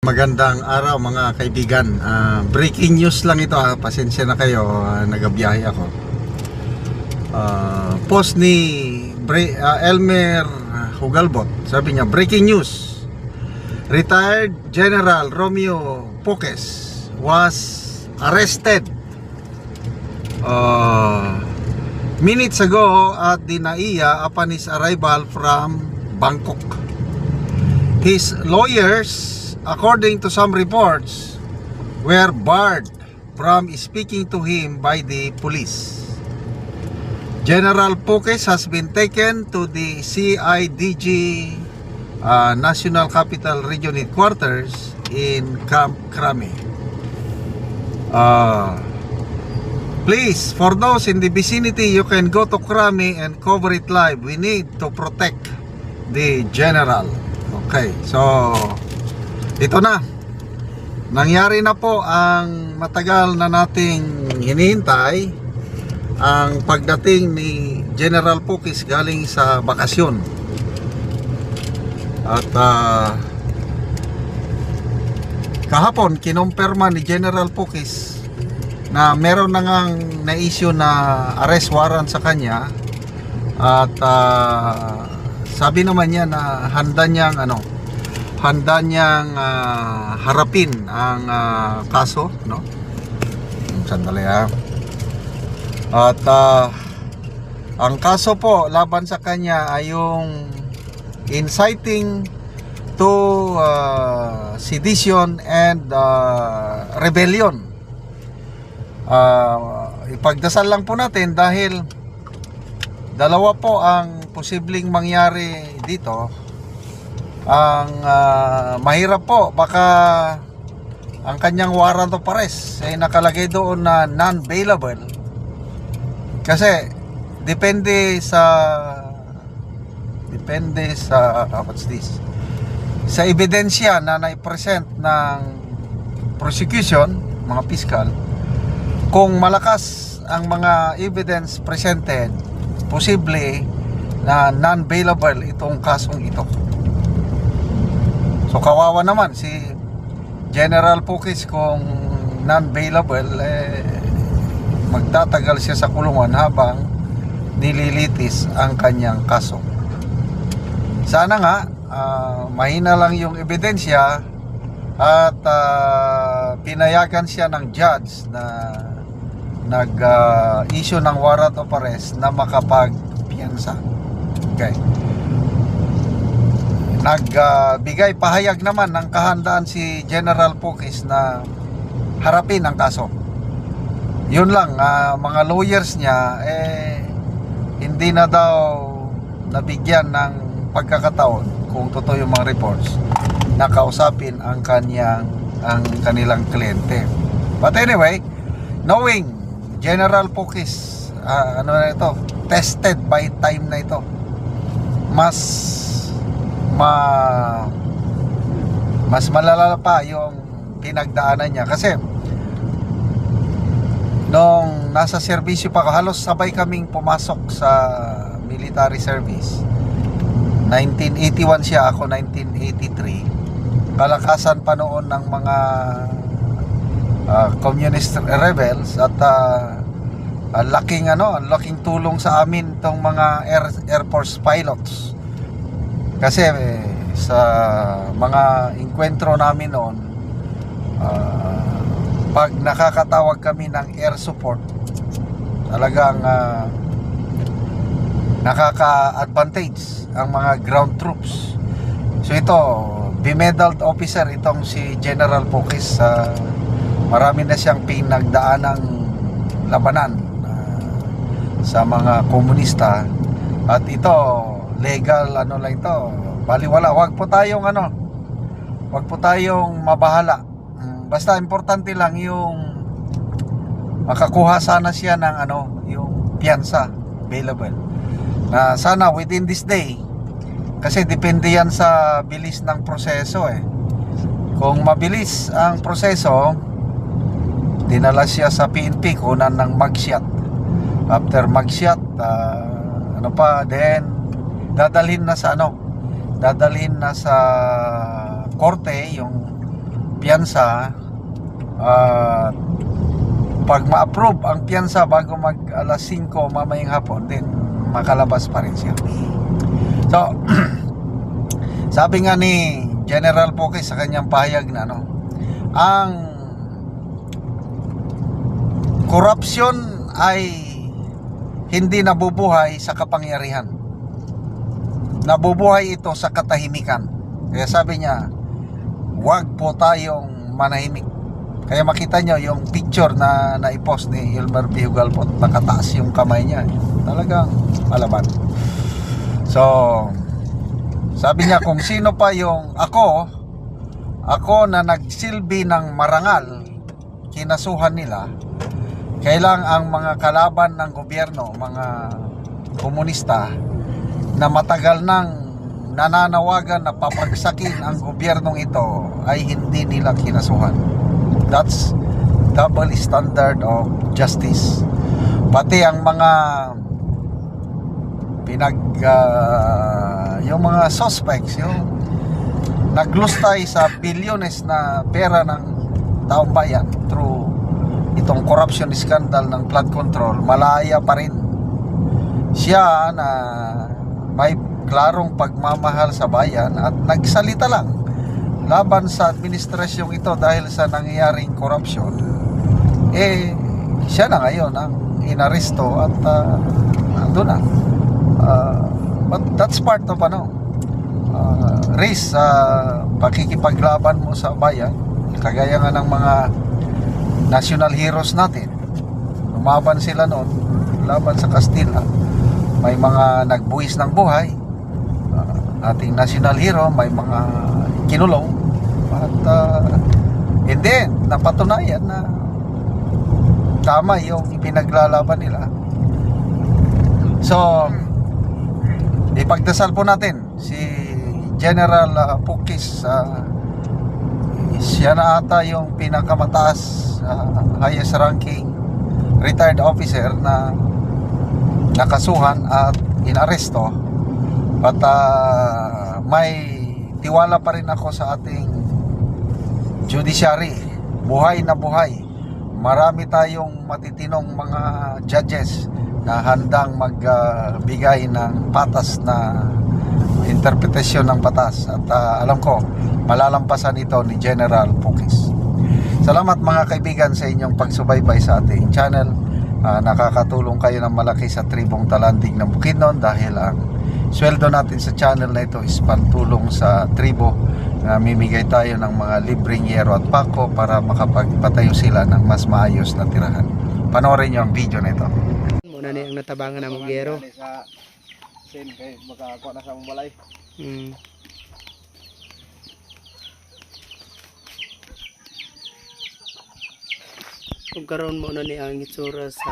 Magandang araw mga kaibigan. Breaking news lang ito, pasensya na kayo, nagabiyahe ako. Post ni Elmer Hugalbot, sabi niya, breaking news, retired General Romeo Poques was arrested minutes ago at the NAIA upon his arrival from Bangkok. His lawyers, according to some reports, were barred from speaking to him by the police. General Poques has been taken to the CIDG National Capital Region Headquarters in Camp Crame. Please, for those in the vicinity, you can go to Crame and cover it live. We need to protect the general. Okay, so ito na, nangyari na po ang matagal na nating hinihintay, ang pagdating ni General Poques galing sa bakasyon. At kahapon kinumpirma ni General Poques na meron na ngang na-issue na arrest warrant sa kanya. At sabi naman niya na handa niyang harapin ang kaso, no? Sandali At ang kaso po laban sa kanya ay yung inciting to sedition and rebellion. Ipagdasal lang po natin dahil dalawa po ang posibleng mangyari dito. Ang mahirap po, baka ang kanyang warrant of arrest ay nakalagay doon na non-bailable, kasi depende sa what's this, sa ebidensya na nai-present ng prosecution, mga piskal. Kung malakas ang mga evidence presented, posible na non-bailable itong kasong ito. So kawawa naman si General Poques kung non-bailable, magtatagal siya sa kulungan habang nililitis ang kanyang kaso. Sana nga mahina lang yung ebidensya at pinayagan siya ng judge na nag-issue ng warrant of arrest na makapagpiyansa. Okay. Nagbigay pahayag naman ng kahandaan si General Poques na harapin ang kaso. Yun lang, mga lawyers niya hindi na daw nabigyan ng pagkakataon, kung totoo yung mga reports, na kausapin ang kanilang kliyente. But anyway, knowing General Poques, tested by time na ito, mas malala pa yung pinagdaanan niya. Kasi nung nasa serbisyo pa, halos sabay kaming pumasok sa military service. 1981 siya, ako 1983. Kalakasan pa noon ng mga communist rebels. At laking tulong sa amin tong mga Air Force pilots. Kasi sa mga enkwentro namin noon, pag nakakatawag kami ng air support, talagang nakaka-advantage ang mga ground troops. So ito, bemedaled officer itong si General Poques. Marami na siyang pinagdaanang labanan sa mga komunista. At ito, legal lang ito, baliwala. Wag po tayong mabahala. Basta importante lang yung makakuha sana siya ng yung piyansa available, na sana within this day, kasi depende yan sa bilis ng proseso. Kung mabilis ang proseso, dinala siya sa PNP, kunan ng mugshot. After mugshot, then dadalhin na sa korte yung piyansa, pag ma-approve ang piyansa bago mag alas 5 mamayang hapon, din makalabas pa rin siya. So sabi nga ni General Poke sa kanyang pahayag na ang korupsyon ay hindi nabubuhay sa kapangyarihan. Nabubuhay ito sa katahimikan. Kaya sabi niya, huwag po tayong manahimik. Kaya makita nyo yung picture na naipost ni Elmer P. Hugalpot, nakataas yung kamay niya. Talagang malaban. So, sabi niya kung sino pa yung ako na nagsilbi ng marangal, kinasuhan nila, kailang ang mga kalaban ng gobyerno, mga komunista, na matagal nang nananawagan na papagsakin ang gobyernong ito ay hindi nila kinasuhan. That's double standard of justice. Pati ang mga yung mga suspects, yung naglustay sa bilyones na pera ng taong bayan through itong corruption scandal ng flood control, malaya pa rin siya na may klarong pagmamahal sa bayan at nagsalita lang laban sa administrasyong ito dahil sa nangyayaring korupsyon. Siya na ngayon ang inaresto at nandun na. But that's part of race, pakikipaglaban mo sa bayan, kagaya nga ng mga national heroes natin. Lumaban sila noon laban sa Kastila. May mga nagbuwis ng buhay, ating national hero, may mga kinulong, at and then napatunayan na tama yung ipinaglalaban nila. So ipagdasal po natin si General Pukis. Siya na ata yung pinakamataas, highest ranking retired officer na nakasuhan at inaresto. But may tiwala pa rin ako sa ating judiciary. Buhay na buhay. Marami tayong matitinong mga judges na handang magbigay ng patas na interpretasyon ng batas. At alam ko, malalampasan ito ni General Pukis. Salamat mga kaibigan sa inyong pagsubaybay sa ating channel. Nakakatulong kayo ng malaki sa tribong Talandig ng Bukidnon dahil ang sweldo natin sa channel na ito is pantulong sa tribo. Mimigay tayo ng mga libreng yero at pako para makapagpatayo sila ng mas maayos na tirahan. Panoorin nyo ang video na ito. Muna ni ang natabangan ng Mugero. Sin kay makakuha na sa balay. Kung karon mo na ni ang itsura sa